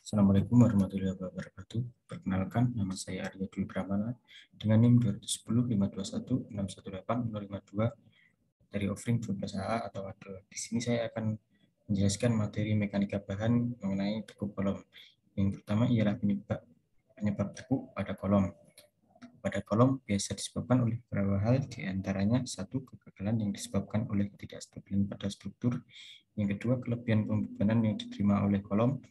Assalamualaikum warahmatullahi wabarakatuh. Perkenalkan, nama saya Arya Dwi Pramana dengan NIM 210521618 dari offering 12A atau ADO. Di sini saya akan menjelaskan materi mekanika bahan mengenai tekuk kolom. Yang pertama ialah penyebab tekuk pada kolom. Pada kolom biasa disebabkan oleh beberapa hal, diantaranya satu, kegagalan yang disebabkan oleh ketidakstabilan pada struktur. Yang kedua, kelebihan pembebanan yang diterima oleh kolom.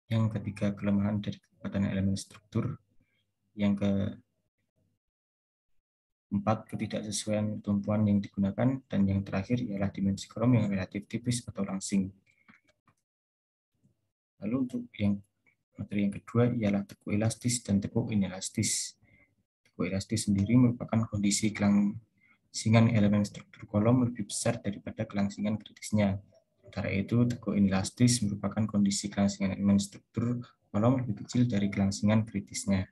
Yang ketiga, kelemahan dari kekuatan elemen struktur. Yang keempat, ketidaksesuaian tumpuan yang digunakan. Dan yang terakhir ialah dimensi kolom yang relatif tipis atau langsing. Lalu untuk materi yang kedua ialah tekuk elastis dan tekuk inelastis. Tekuk elastis sendiri merupakan kondisi kelangsingan elemen struktur kolom lebih besar daripada kelangsingan kritisnya. Sementara itu, tekuk inelastis merupakan kondisi kelangsingan elemen struktur kolom lebih kecil dari kelangsingan kritisnya.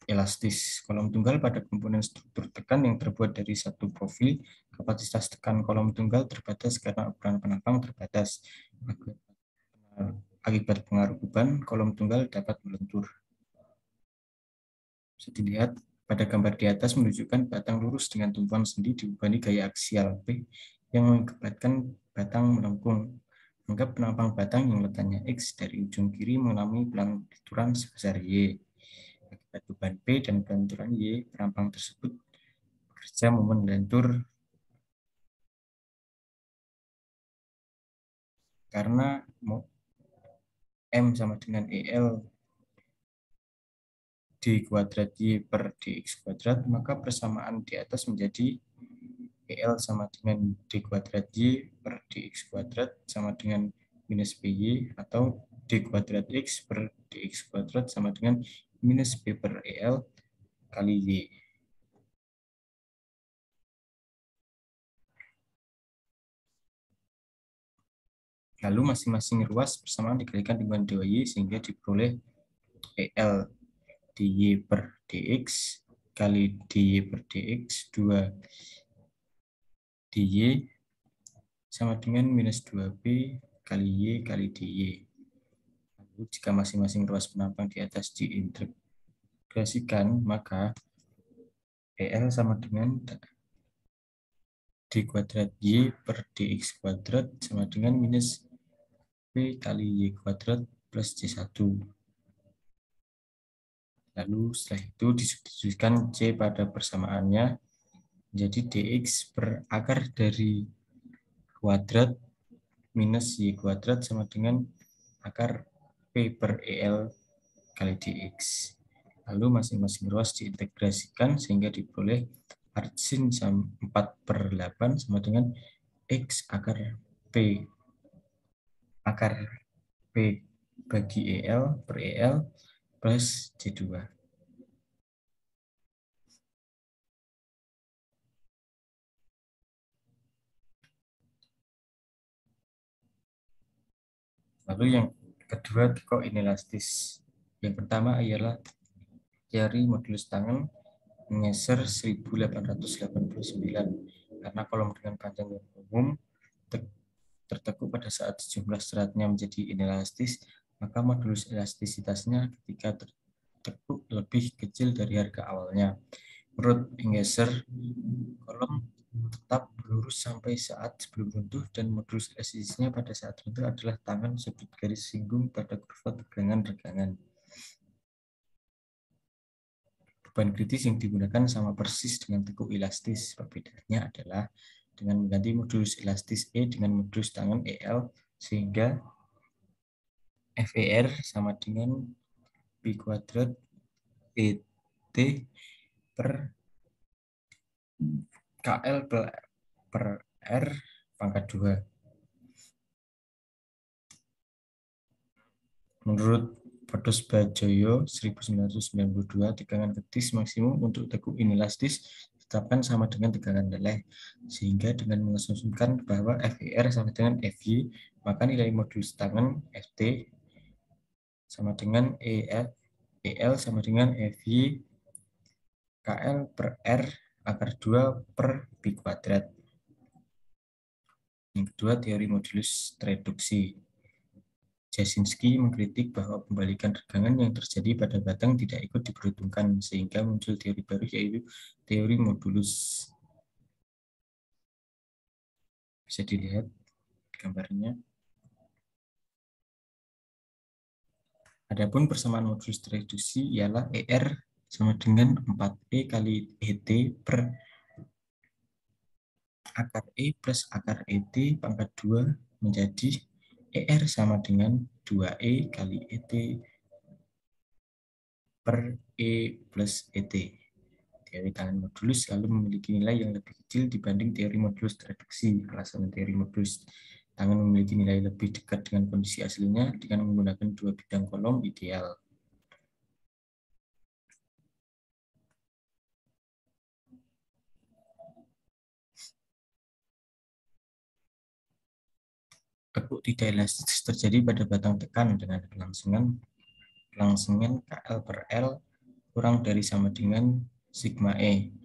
Elastis. Kolom tunggal pada komponen struktur tekan yang terbuat dari satu profil. Kapasitas tekan kolom tunggal terbatas karena ukuran penopang terbatas. Akibat pengaruh beban, kolom tunggal dapat melentur. Bisa dilihat pada gambar di atas menunjukkan batang lurus dengan tumpuan sendi dibebani gaya aksial P yang mengakibatkan batang melengkung. Anggap penopang batang yang letaknya X dari ujung kiri mengalami pelanturan sebesar Y. Akibat beban P dan pelanturan Y, perampang tersebut bekerja momen lentur karena M sama dengan EL D kuadrat Y per DX kuadrat, maka persamaan di atas menjadi EL sama dengan D kuadrat Y per DX kuadrat sama dengan minus PY, atau D kuadrat X per DX kuadrat sama dengan minus P per EL kali Y. Lalu masing-masing ruas persamaan dikalikan dengan dy sehingga diperoleh EL dy per dx kali dy per dx 2 dy sama dengan minus 2b kali y kali dy. Lalu jika masing-masing ruas penampang di atas diintegrasikan, maka EL sama dengan d kuadrat y per dx kuadrat sama dengan minus p kali y kuadrat plus c1. Lalu setelah itu disubstitusikan C pada persamaannya menjadi dx per akar dari kuadrat minus y kuadrat sama dengan akar P per EL kali dx. Lalu masing-masing ruas diintegrasikan sehingga diperoleh arcsin 4/8 sama dengan X akar P bagi EL per EL plus C2. Lalu yang kedua, tekuk inelastis. Yang pertama ialah teori modulus tangan menggeser 1889 karena kolom dengan panjang yang umum tertekuk pada saat sejumlah seratnya menjadi inelastis, maka modulus elastisitasnya ketika tertekuk lebih kecil dari harga awalnya. Menurut Enggeser, kolom tetap lurus sampai saat sebelum runtuh dan modulus elastisitasnya pada saat runtuh adalah tangan sudut garis singgung pada kurva tegangan-regangan. Beban kritis yang digunakan sama persis dengan tekuk elastis. Perbedaannya adalah dengan mengganti modulus elastis E dengan modulus tangan EL, sehingga FER sama dengan P kuadrat PT per KL per R pangkat 2. Menurut Pados Bajoyo 1992, tegangan kritis maksimum untuk tekuk inelastis ditetapkan sama dengan tegangan leleh, sehingga dengan mengasumsikan bahwa FER sama dengan FY, maka nilai modulus tangan FT sama dengan EL sama dengan FY KL per R akar 2 per P kuadrat. Yang kedua, teori modulus reduksi. Jasinski mengkritik bahwa pembalikan regangan yang terjadi pada batang tidak ikut diperhitungkan, sehingga muncul teori baru yaitu teori modulus. Bisa dilihat gambarnya. Adapun persamaan modulus tereduksi ialah ER sama dengan 4E kali ET per akar E plus akar ET pangkat 2 menjadi ER sama dengan 2E kali ET per E plus ET. Teori tangan modulus selalu memiliki nilai yang lebih kecil dibanding teori modulus reduksi. Alasan teori modulus tangan memiliki nilai lebih dekat dengan kondisi aslinya dengan menggunakan dua bidang kolom ideal. Tekuk tidak elastis terjadi pada batang tekan dengan kelangsungan KL per L kurang dari sama dengan sigma E.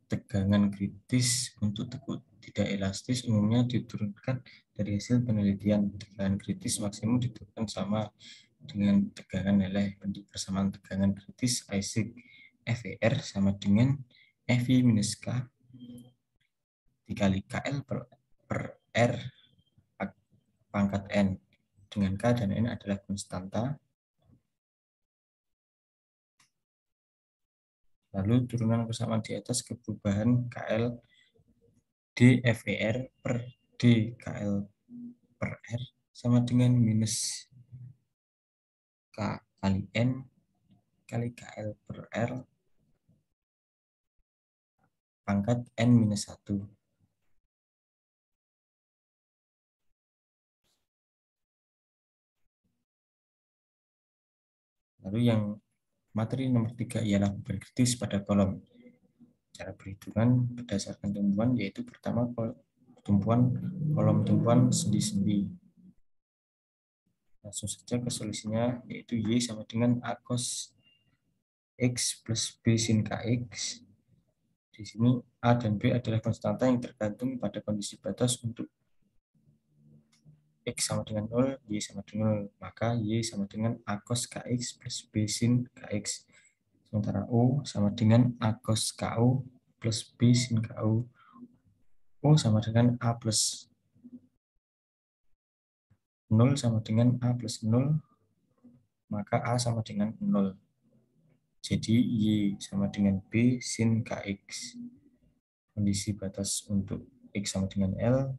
Tegangan kritis untuk tekuk tidak elastis umumnya diturunkan dari hasil penelitian. Tegangan kritis maksimum diturunkan sama dengan tegangan leleh. Bentuk persamaan tegangan kritis Isaac FER sama dengan FI minus K dikali KL per R pangkat N, dengan K dan N adalah konstanta. Lalu turunan persamaan di atas ke perubahan KL dFER per dKL per R sama dengan minus K kali N kali KL per R pangkat N minus 1. Lalu yang materi nomor 3 ialah beban kritis pada kolom. Cara perhitungan berdasarkan tumpuan yaitu pertama kolom tumpuan sendi-sendi. Langsung saja ke solusinya yaitu Y sama dengan A cos X plus B sin KX. Di sini A dan B adalah konstanta yang tergantung pada kondisi batas untuk X sama dengan 0, Y sama dengan 0. Maka Y sama dengan A cos KX plus B sin KX. Sementara O sama dengan A cos KO plus B sin KO. O sama dengan A plus 0 sama dengan A plus 0. Maka A sama dengan 0. Jadi Y sama dengan B sin KX. Kondisi batas untuk X sama dengan L,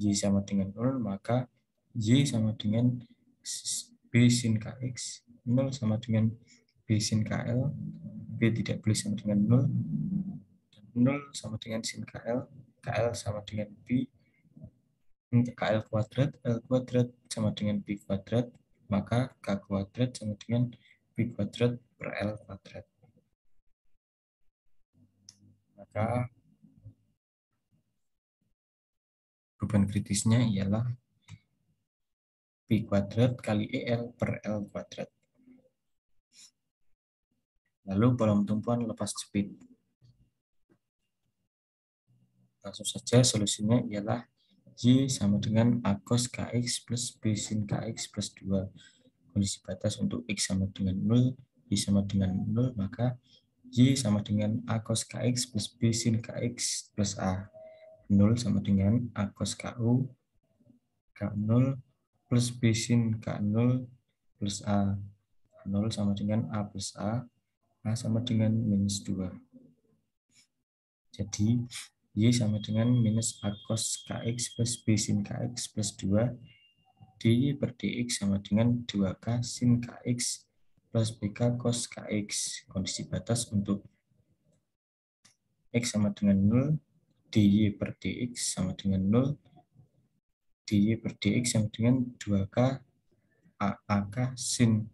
Y sama dengan 0, maka Y sama dengan B sin KX, 0 sama dengan B sin KL, B tidak boleh sama dengan 0, 0 sama dengan sin KL, KL sama dengan B, KL kuadrat, L kuadrat sama dengan B kuadrat, maka K kuadrat sama dengan B kuadrat per L kuadrat. Maka beban kritisnya ialah B kuadrat kali EL per L kuadrat. Lalu kolom tumpuan lepas jepit. Langsung saja solusinya ialah Y sama dengan A cos KX plus B sin KX plus 2. Kondisi batas untuk X sama dengan 0, Y sama dengan 0, maka Y sama dengan A cos KX plus B sin KX plus A. 0 sama dengan A cos KU K0 plus B sin K0 plus A. 0 sama dengan A plus A sama dengan minus 2. Jadi, Y sama dengan minus A cos KX plus B sin KX plus 2. DY per DX sama dengan 2K sin KX plus BK cos KX. Kondisi batas untuk X sama dengan 0, DY per DX sama dengan 0, DY per DX sama dengan 2K AK sin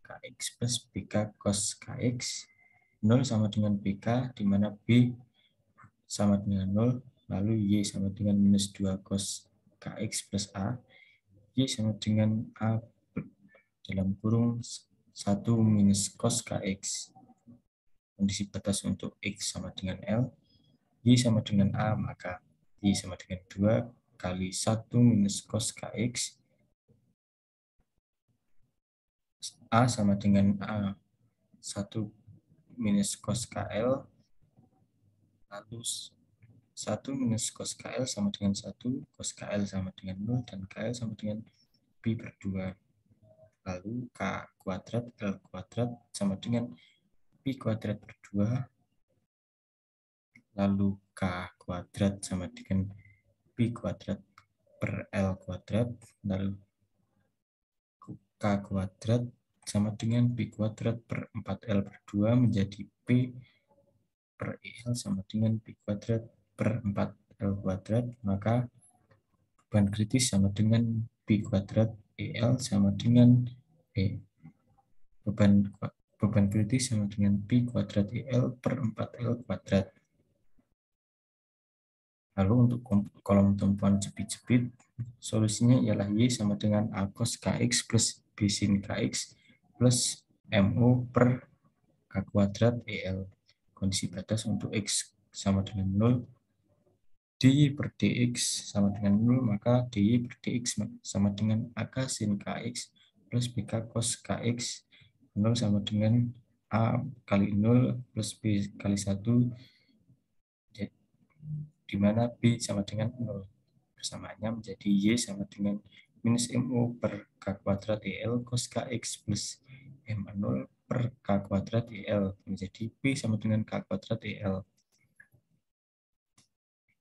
KX plus BK cos KX. 0 sama dengan BK, di mana B sama dengan 0, lalu Y sama dengan minus 2 cos KX plus A, Y sama dengan A dalam kurung 1 minus cos KX. Kondisi batas untuk X sama dengan L, Y sama dengan A, maka Y sama dengan 2, kali 1 minus cos KX, A sama dengan A 1 minus cos KL, lalu 1 minus cos KL sama dengan 1, cos KL sama dengan 0, dan KL sama dengan pi per 2. Lalu K kuadrat L kuadrat sama dengan pi kuadrat per 2, lalu K kuadrat sama dengan pi kuadrat per L kuadrat, lalu K kuadrat sama dengan pi kuadrat per 4L per 2 menjadi P per EL sama dengan pi kuadrat per 4L kuadrat, maka beban kritis sama dengan pi kuadrat EL sama dengan E. Beban beban kritis sama dengan pi kuadrat EL per 4L kuadrat. Lalu untuk kolom tumpuan jepit-jepit, solusinya ialah Y sama dengan A cos KX plus B sin KX plus MO per K kuadrat EL. Kondisi batas untuk X sama dengan 0, dy per dx sama dengan 0, maka dy per dx sama dengan AK sin KX plus BK cos KX. 0 sama dengan A kali 0 plus B kali 1, di mana B sama dengan 0. Persamaannya menjadi Y sama dengan minus MO per K kuadrat EL cos KX plus M0 per K kuadrat EL menjadi B sama dengan K kuadrat EL.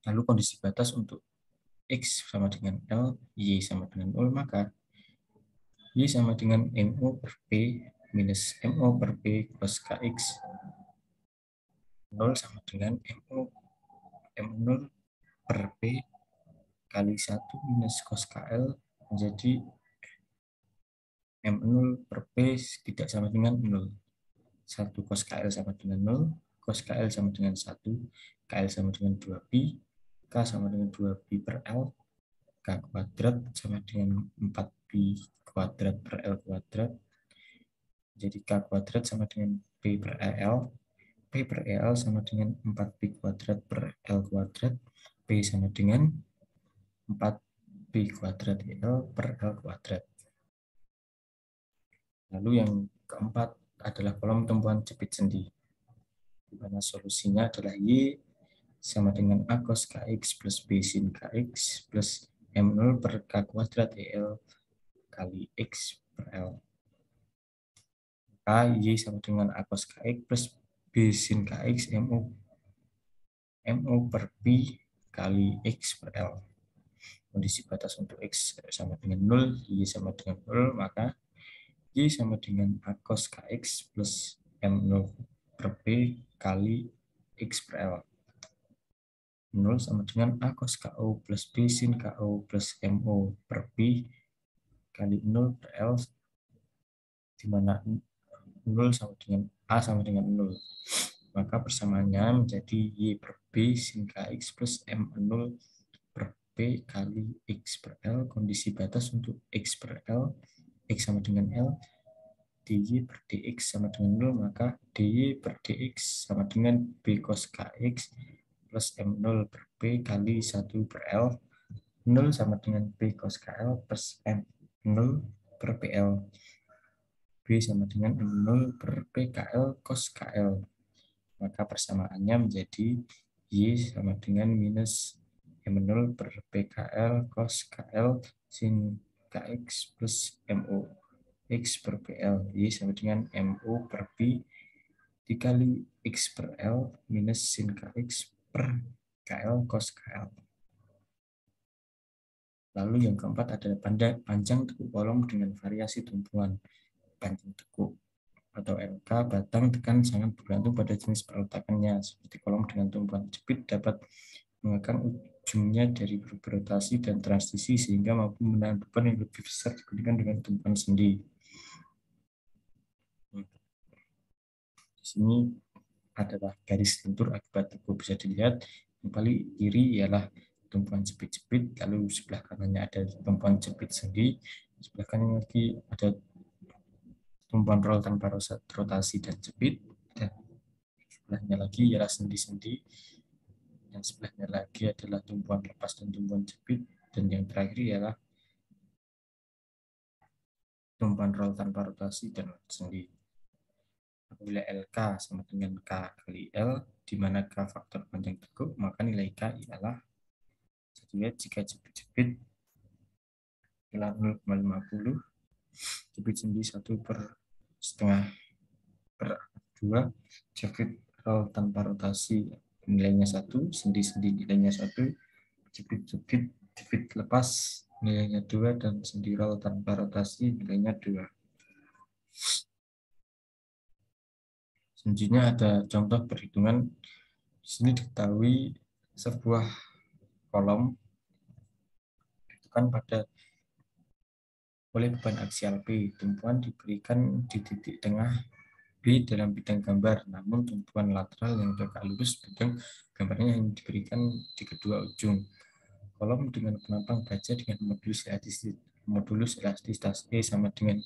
Lalu kondisi batas untuk X sama dengan L, Y sama dengan 0, maka Y sama dengan MO per P minus MO per P cos KX. 0 sama dengan MO M0 per P kali 1 minus cos KL menjadi M0 per P tidak sama dengan 0. 1 cos KL sama dengan 0, cos KL sama dengan 1, KL sama dengan 2pi, K sama dengan 2pi per L, K kuadrat sama dengan 4pi kuadrat per L kuadrat. Jadi K kuadrat sama dengan P per EL, P per EL sama dengan 4pi kuadrat per L kuadrat, P sama dengan 4pi kuadrat EL per L kuadrat. Lalu yang keempat adalah kolom tumpuan jepit sendi, di mana solusinya adalah Y sama dengan A cos KX plus B sin KX plus M0 per K kuadrat EL kali X per L. Maka Y sama dengan A cos KX plus B sin KX MO per Pi kali X per L. Kondisi batas untuk X sama dengan 0, Y sama dengan 0, maka Y sama dengan A cos KX plus M0 per P kali X per L. 0 sama dengan A cos KO plus B sin KO plus MO per P kali 0 per L, di mana 0 sama dengan A sama dengan 0. Maka persamaannya menjadi Y per B sin KX plus M0 per P kali X per L. Kondisi batas untuk X per L, X sama dengan L, dy per dx sama dengan 0, maka dy per dx sama dengan B cos KX plus M0 per P kali 1 per L. 0 sama dengan B cos KL plus M0 per PL. B sama dengan M0 per PKL cos KL. Maka persamaannya menjadi Y sama dengan minus M0 per PKL cos KL sin KX plus MO X per PL. Y sama dengan MO per P dikali X per L minus sin KX per KL cos KL. Lalu yang keempat adalah panjang tekuk kolom dengan variasi tumpuan. Panjang tekuk atau LK batang tekan sangat bergantung pada jenis perletakannya. Seperti kolom dengan tumpuan jepit dapat mengekang ujungnya dari berotasi dan transisi sehingga mampu menahan beban yang lebih besar dibandingkan dengan tumpuan sendi. Di sini adalah garis lentur akibat tekuk, bisa dilihat yang paling kiri ialah tumpuan jepit-jepit, lalu sebelah kanannya ada tumpuan jepit sendi, sebelah kanan lagi ada tumpuan roll tanpa rotasi dan jepit, dan sebelahnya lagi ialah sendi-sendi, dan sebelahnya lagi adalah tumpuan lepas dan tumpuan jepit, Dan yang terakhir ialah tumpuan roll tanpa rotasi dan sendi. Apabila LK sama dengan K kali L, di mana K faktor panjang tekuk, maka nilai K ialah jika jepit-jepit ialah 0,50, jepit sendi 1 per setengah per 2, jepit roll tanpa rotasi nilainya 1, sendi-sendi nilainya 1, jepit lepas nilainya 2, dan sendi roll tanpa rotasi nilainya 2. Selanjutnya ada contoh perhitungan. Di sini diketahui sebuah kolom itu kan pada oleh beban aksial P, tumpuan diberikan di titik tengah B dalam bidang gambar, namun tumpuan lateral yang tegak lurus bidang gambarnya yang diberikan di kedua ujung. Kolom dengan penampang baja dengan modulus elastisitas E sama dengan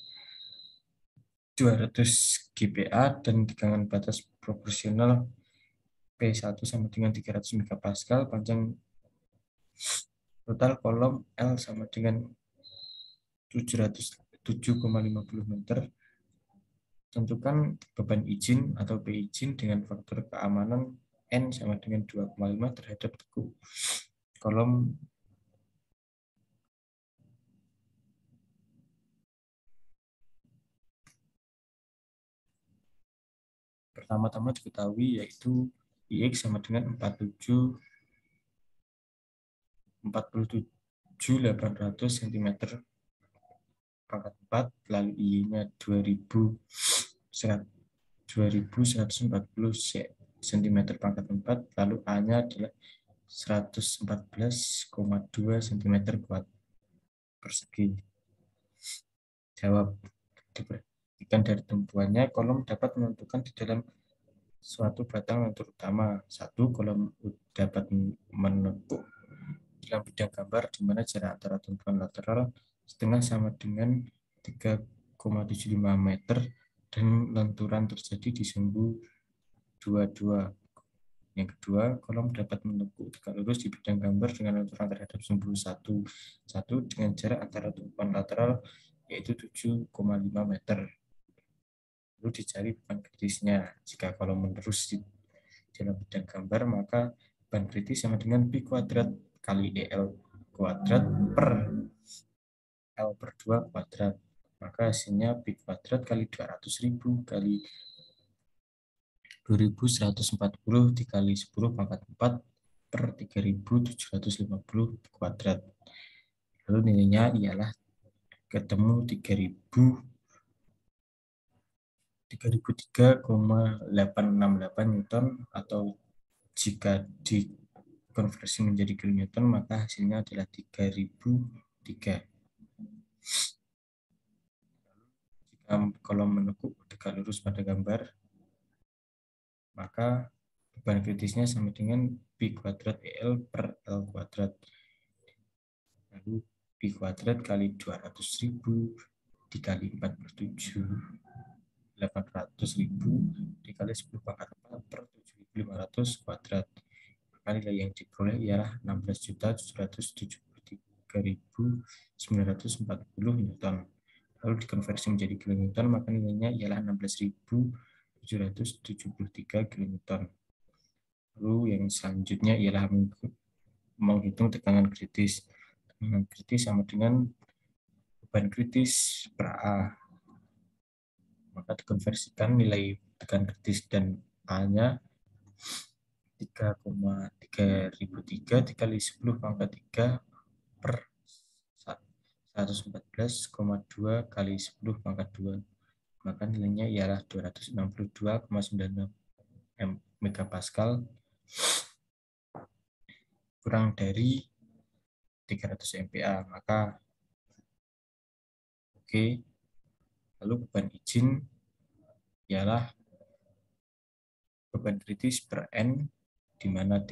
200 GPa dan tegangan batas proporsional P1 sama dengan 300 MPa, panjang total kolom L sama dengan 707,50 meter. Tentukan beban izin atau B izin dengan faktor keamanan N sama dengan 2,5 terhadap tekuk kolom pertama-tama diketahui, yaitu IX sama dengan 47.800 cm pangkat 4, lalu I-nya 2.140 cm pangkat 4, lalu A-nya adalah 114,2 cm kuat persegi. Jawab. Diperhatikan dari tumpuannya, kolom dapat menentukan di dalam suatu batang yang terutama. 1. Kolom dapat menekuk dalam bidang gambar di mana jarak antara tumpuan lateral setengah sama dengan 3,75 meter dan lenturan terjadi di sumbu 22. Yang kedua, kolom dapat menekuk tegak lurus di bidang gambar dengan lenturan terhadap sumbu 1 dengan jarak antara tumpuan lateral yaitu 7,5 meter. Lalu dicari beban kritisnya. Jika kolom menerus di dalam bidang gambar, maka beban kritis sama dengan P kuadrat kali EL kuadrat per L per 2 kuadrat. Maka hasilnya P kuadrat kali 200.000 kali 2140 dikali 10 pangkat 4 per 3750 kuadrat. Lalu nilainya ialah ketemu 3003,868 Newton, atau jika dikonversi menjadi kilonewton maka hasilnya adalah 3003. Jika kolom menekuk tegak lurus pada gambar, maka beban kritisnya sama dengan P kuadrat EL per L kuadrat. Lalu P kuadrat kali 200.000 dikali 47.800.000 dikali 10 pangkat 4 per 7.500 kuadrat. Maka nilai yang diperoleh ialah 16.733.940 Newton. Lalu dikonversi menjadi kilonewton, maka nilainya ialah 16.773 kilonewton. Lalu yang selanjutnya ialah menghitung tekanan kritis. Tekanan kritis sama dengan beban kritis per A. Maka dikonversikan nilai tekanan kritis dan A-nya 3,3003 dikali 10 pangkat 3 per 114,2 kali 10 pangkat 2. Maka nilainya ialah 262,96 megapascal kurang dari 300 MPa. Maka oke. Lalu beban izin ialah beban kritis per N, di mana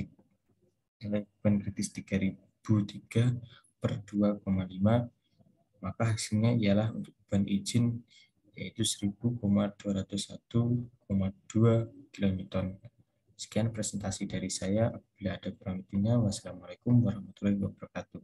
nilai beban kritis 3003 per 2,5, maka hasilnya ialah untuk beban izin yaitu 1000,201,2 kN. Sekian presentasi dari saya. Apabila ada kurang lebihnya, wassalamualaikum warahmatullahi wabarakatuh.